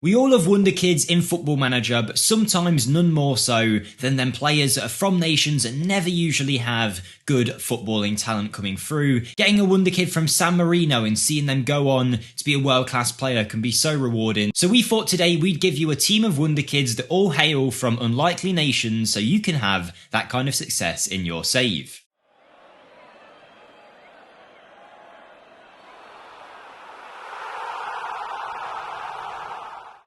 We all love Wonderkids in Football Manager, but sometimes none more so than them players that are from nations that never usually have good footballing talent coming through. Getting a Wonderkid from San Marino and seeing them go on to be a world-class player can be so rewarding. So we thought today we'd give you a team of Wonderkids that all hail from unlikely nations so you can have that kind of success in your save.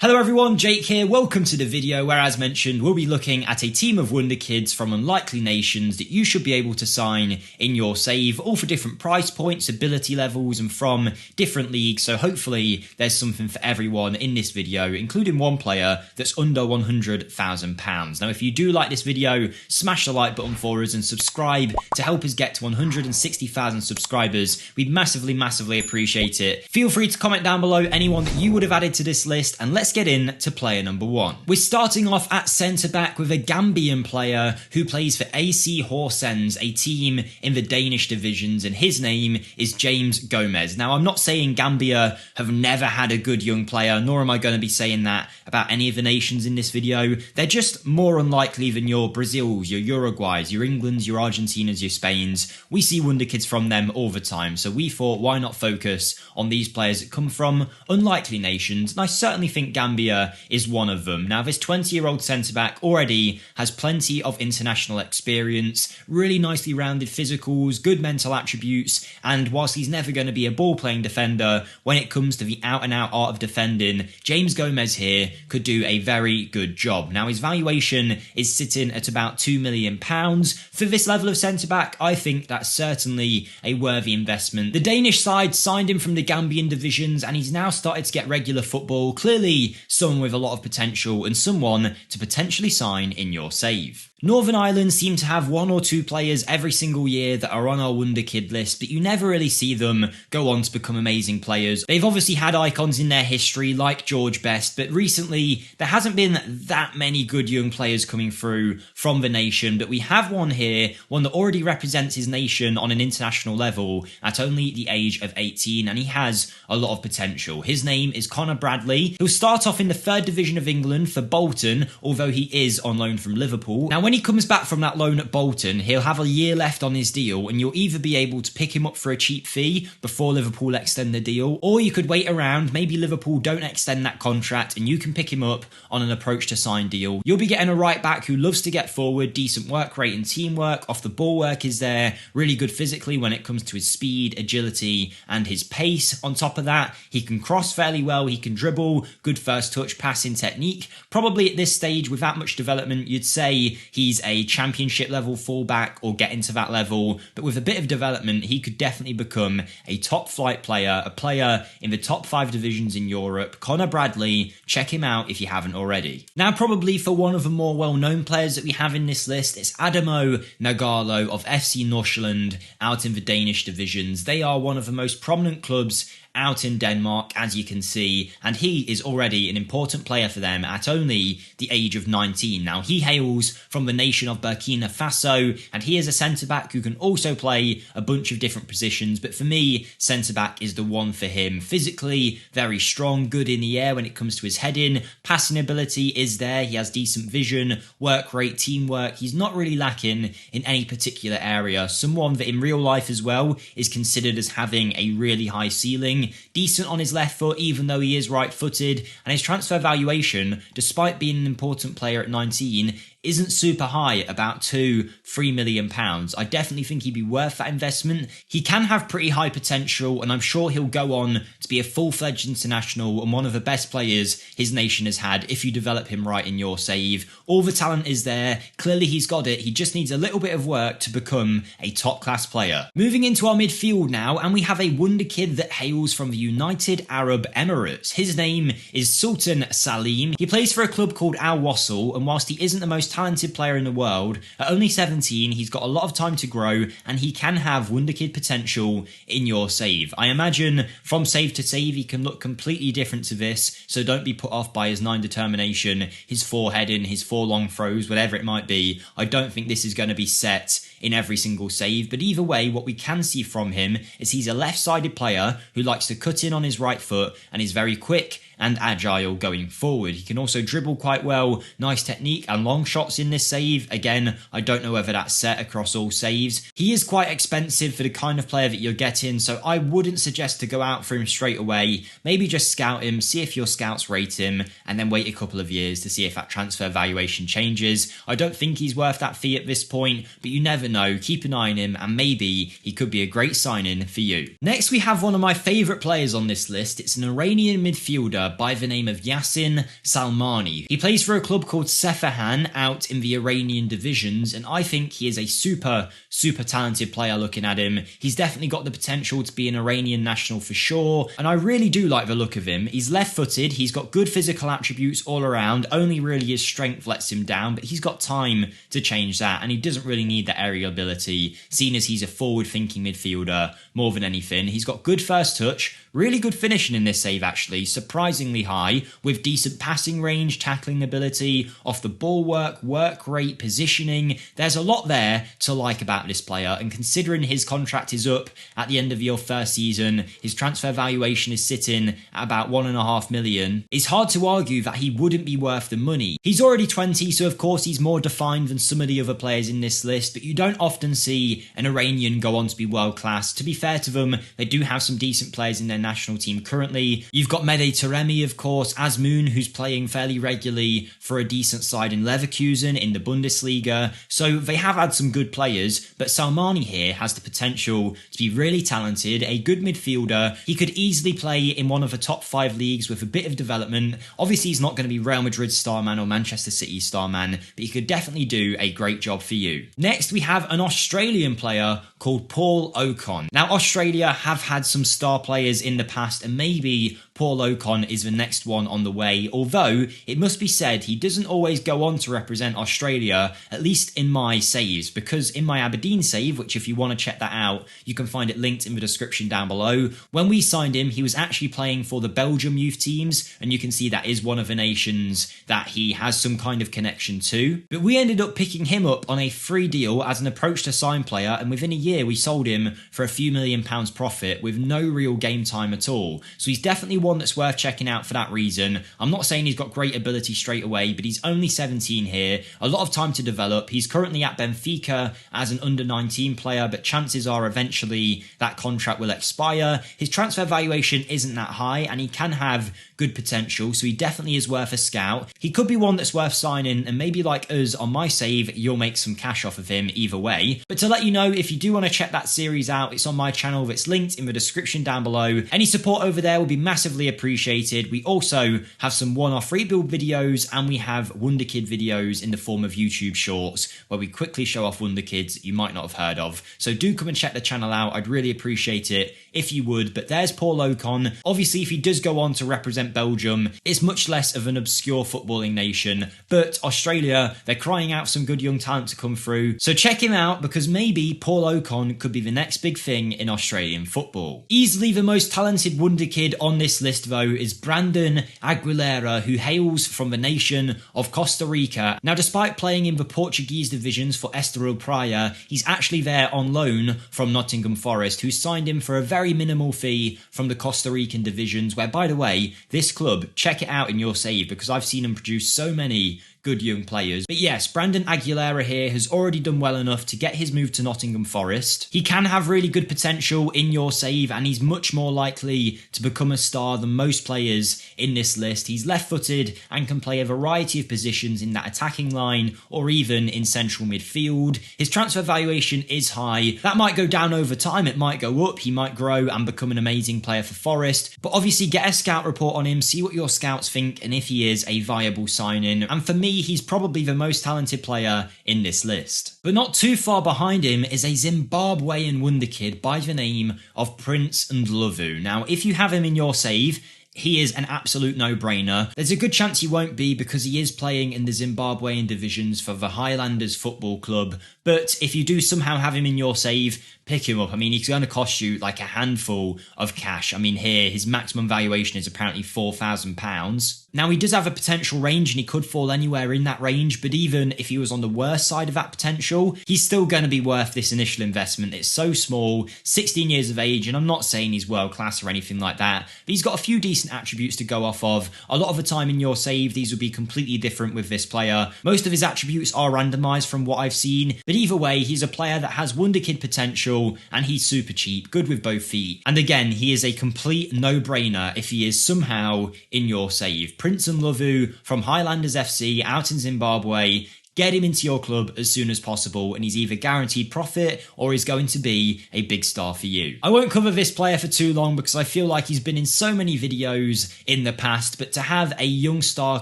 Hello everyone, Jake here, welcome to the video where, as mentioned, we'll be looking at a team of Wonderkids from unlikely nations that you should be able to sign in your save, all for different price points, ability levels, and from different leagues, so hopefully there's something for everyone in this video, including one player that's under £100,000. Now if you do like this video, smash the like button for us and subscribe to help us get to 160,000 subscribers. We'd massively appreciate it. Feel free to comment down below anyone that you would have added to this list, and let's get in to player number one. We're starting off at centre-back with a Gambian player who plays for AC Horsens, a team in the Danish divisions, and his name is James Gomez. Now, I'm not saying Gambia have never had a good young player, nor am I going to be saying that about any of the nations in this video. They're just more unlikely than your Brazils, your Uruguays, your Englands, your Argentinas, your Spains. We see Wonderkids from them all the time, so we thought why not focus on these players that come from unlikely nations, and I certainly think Gambia is one of them. Now, this 20-year-old centre-back already has plenty of international experience, really nicely rounded physicals, good mental attributes, and whilst he's never going to be a ball-playing defender, when it comes to the out-and-out art of defending, James Gomez here could do a very good job. Now, his valuation is sitting at about £2 million. For this level of centre-back, I think that's certainly a worthy investment. The Danish side signed him from the Gambian divisions, and he's now started to get regular football. Clearly, someone with a lot of potential and someone to potentially sign in your save. Northern Ireland seem to have one or two players every single year that are on our Wonderkid list, but you never really see them go on to become amazing players. They've obviously had icons in their history like George Best, but recently there hasn't been that many good young players coming through from the nation, but we have one here, one that already represents his nation on an international level at only the age of 18, and he has a lot of potential. His name is Conor Bradley. He'll start off in the 3rd Division of England for Bolton, although he is on loan from Liverpool. Now, when he comes back from that loan at Bolton, he'll have a year left on his deal, and you'll either be able to pick him up for a cheap fee before Liverpool extend the deal, or you could wait around, maybe Liverpool don't extend that contract, and you can pick him up on an approach to sign deal. You'll be getting a right back who loves to get forward, decent work rate and teamwork, off the ball work is there, really good physically when it comes to his speed, agility, and his pace. On top of that, he can cross fairly well, he can dribble, good first touch, passing technique. Probably at this stage, without much development, you'd say he's a championship level fullback or getting to that level, but with a bit of development, he could definitely become a top flight player, a player in the top 5 divisions in Europe. Conor Bradley, check him out if you haven't already. Now, probably for one of the more well-known players that we have in this list, it's Adamo Gnalo of FC Nordsjælland out in the Danish divisions. They are one of the most prominent clubs out in Denmark, as you can see, and he is already an important player for them at only the age of 19. Now, he hails from the nation of Burkina Faso, and he is a centre-back who can also play a bunch of different positions, but for me, centre-back is the one for him. Physically, very strong, good in the air when it comes to his heading, passing ability is there, he has decent vision, work rate, teamwork, he's not really lacking in any particular area. Someone that in real life as well is considered as having a really high ceiling, decent on his left foot even though he is right-footed, and his transfer valuation, despite being an important player at 19, isn't super high, about £2-3 million. I definitely think he'd be worth that investment. He can have pretty high potential, and I'm sure he'll go on to be a full-fledged international and one of the best players his nation has had if you develop him right in your save. All the talent is there, clearly he's got it, he just needs a little bit of work to become a top-class player. Moving into our midfield now, and we have a Wonderkid that hails from the United Arab Emirates. His name is Sultan Salim. He plays for a club called Al Wasl, and whilst he isn't the most talented player in the world, at only 17, he's got a lot of time to grow, and he can have Wonderkid potential in your save. I imagine from save to save, he can look completely different to this, so don't be put off by his 9 determination, his 4 heading, his 4 long throws, whatever it might be. I don't think this is going to be set in every single save, but either way, what we can see from him is he's a left-sided player who likes to cut in on his right foot and is very quick and agile going forward. He can also dribble quite well, nice technique and long shots in this save. Again, I don't know whether that's set across all saves. He is quite expensive for the kind of player that you're getting, so I wouldn't suggest to go out for him straight away. Maybe just scout him, see if your scouts rate him, and then wait a couple of years to see if that transfer valuation changes. I don't think he's worth that fee at this point, but you never know. Keep an eye on him, and maybe he could be a great sign-in for you. Next, we have one of my favourite players on this list. It's an Iranian midfielder by the name of Yazin Salimi. He plays for a club called Sefahan out in the Iranian divisions, and I think he is a super talented player looking at him. He's definitely got the potential to be an Iranian national for sure, and I really do like the look of him. He's left-footed, he's got good physical attributes all around, only really his strength lets him down, but he's got time to change that, and he doesn't really need that aerial ability, seeing as he's a forward-thinking midfielder more than anything. He's got good first touch, really good finishing in this save actually, surprisingly high, with decent passing range, tackling ability, off the ball work rate, positioning. There's a lot there to like about this player, and considering his contract is up at the end of your first season, his transfer valuation is sitting at about 1.5 million, it's hard to argue that he wouldn't be worth the money. He's already 20, so of course he's more defined than some of the other players in this list, but you don't often see an Iranian go on to be world class. To be fair to them, they do have some decent players in their national team currently. You've got Mehdi Taremi, of course, Azmoun, who's playing fairly regularly for a decent side in Leverkusen in the Bundesliga, so they have had some good players, but Salmani here has the potential to be really talented, a good midfielder. He could easily play in one of the top 5 leagues with a bit of development. Obviously he's not going to be Real Madrid's star man or Manchester City's star man, but he could definitely do a great job for you. Next, we have an Australian player called Paul OConnor. Now, Australia have had some star players in the past, and maybe Paul OConnor is the next one on the way, although it must be said he doesn't always go on to represent Australia, at least in my saves, because in my Aberdeen save, which if you want to check that out, you can find it linked in the description down below, when we signed him, he was actually playing for the Belgium youth teams, and you can see that is one of the nations that he has some kind of connection to. But we ended up picking him up on a free deal as an approach to sign player, and within a year we sold him for a few £1 million profit with no real game time at all. So he's definitely one that's worth checking out for that reason. I'm not saying he's got great ability straight away, but he's only 17 here, a lot of time to develop. He's currently at Benfica as an under-19 player, but chances are eventually that contract will expire. His transfer valuation isn't that high, and he can have good potential, so he definitely is worth a scout. He could be one that's worth signing, and maybe like us on my save, you'll make some cash off of him either way. But to let you know, if you do want to check that series out, it's on my channel, it's linked in the description down below. Any support over there will be massively appreciated. We also have some one-off rebuild videos, and we have Wonderkid videos in the form of YouTube shorts, where we quickly show off Wonderkids you might not have heard of. So do come and check the channel out, I'd really appreciate it if you would. But there's Paul OConnor. Obviously, if he does go on to represent Belgium, it's much less of an obscure footballing nation, but Australia, they're crying out for some good young talent to come through, so check him out, because maybe Paul OConnor could be the next big thing in Australian football. Easily the most talented Wonderkid on this list though is Brandon Aguilera, who hails from the nation of Costa Rica. Now, despite playing in the Portuguese divisions for Estoril Praia, he's actually there on loan from Nottingham Forest, who signed him for a very minimal fee from the Costa Rican divisions, where, by the way, this club, check it out in your save, because I've seen him produce so many good young players. But yes, Brandon Aguilera here has already done well enough to get his move to Nottingham Forest. He can have really good potential in your save, and he's much more likely to become a star than most players in this list. He's left-footed and can play a variety of positions in that attacking line or even in central midfield. His transfer valuation is high. That might go down over time, it might go up, he might grow and become an amazing player for Forest. But obviously get a scout report on him, see what your scouts think and if he is a viable sign-in. And for me, he's probably the most talented player in this list. But not too far behind him is a Zimbabwean wonderkid by the name of Prince and Lavu. Now, if you have him in your save, he is an absolute no-brainer. There's a good chance he won't be, because he is playing in the Zimbabwean divisions for the Highlanders Football Club. But if you do somehow have him in your save, pick him up. I mean, he's going to cost you like a handful of cash. I mean, here, his maximum valuation is apparently £4,000. Now, he does have a potential range and he could fall anywhere in that range, but even if he was on the worst side of that potential, he's still going to be worth this initial investment. It's so small, 16 years of age, and I'm not saying he's world class or anything like that, but he's got a few decent attributes to go off of. A lot of the time in your save, these would be completely different with this player. Most of his attributes are randomized from what I've seen, but either way, he's a player that has Wonderkid potential and he's super cheap, good with both feet. And again, he is a complete no-brainer if he is somehow in your save. Prince and Lavu from Highlanders FC out in Zimbabwe. Get him into your club as soon as possible and he's either guaranteed profit or he's going to be a big star for you. I won't cover this player for too long because I feel like he's been in so many videos in the past, but to have a young star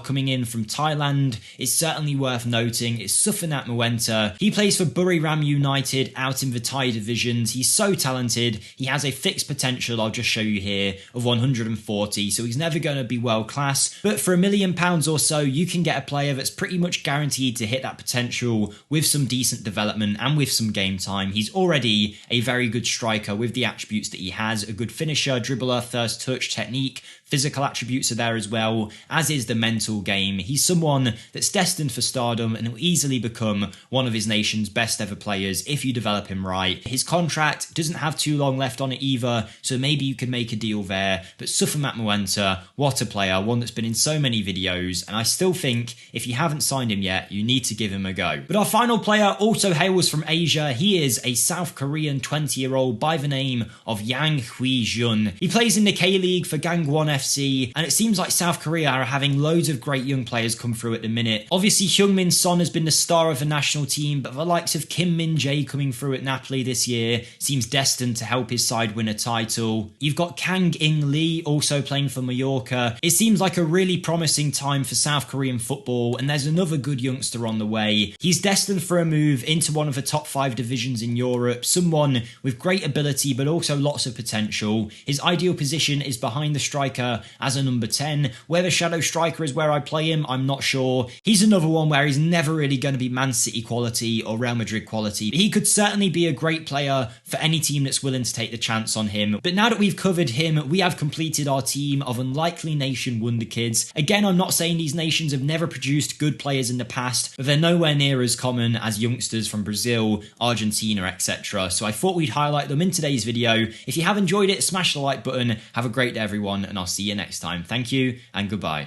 coming in from Thailand is certainly worth noting. It's Sultan Salim. He plays for Buriram United out in the Thai divisions. He's so talented. He has a fixed potential, I'll just show you here, of 140, so he's never going to be world class, but for £1 million or so, you can get a player that's pretty much guaranteed to hit that potential with some decent development and with some game time. He's already a very good striker with the attributes that he has, a good finisher, dribbler, first touch, technique, physical attributes are there as well, as is the mental game. He's someone that's destined for stardom and will easily become one of his nation's best ever players if you develop him right. His contract doesn't have too long left on it either, so maybe you can make a deal there, but Sultan Salim, what a player, one that's been in so many videos, and I still think if you haven't signed him yet, you need to give him a go. But our final player also hails from Asia. He is a South Korean 20-year-old by the name of Hui Jun. He plays in the K-League for Gangwon FC, and it seems like South Korea are having loads of great young players come through at the minute. Obviously, Heung-min Son has been the star of the national team, but the likes of Kim Min-jae coming through at Napoli this year seems destined to help his side win a title. You've got Kang In Lee also playing for Mallorca. It seems like a really promising time for South Korean football, and there's another good youngster on the way. He's destined for a move into one of the top 5 divisions in Europe, someone with great ability but also lots of potential. His ideal position is behind the striker as a number 10. Where the shadow striker is where I play him, I'm not sure. He's another one where he's never really going to be Man City quality or Real Madrid quality, but he could certainly be a great player for any team that's willing to take the chance on him. But now that we've covered him, we have completed our team of unlikely nation Wonderkids. Again, I'm not saying these nations have never produced good players in the past, but they're nowhere near as common as youngsters from Brazil, Argentina, etc. So I thought we'd highlight them in today's video. If you have enjoyed it, smash the like button. Have a great day, everyone, and I'll see you next time. Thank you and goodbye.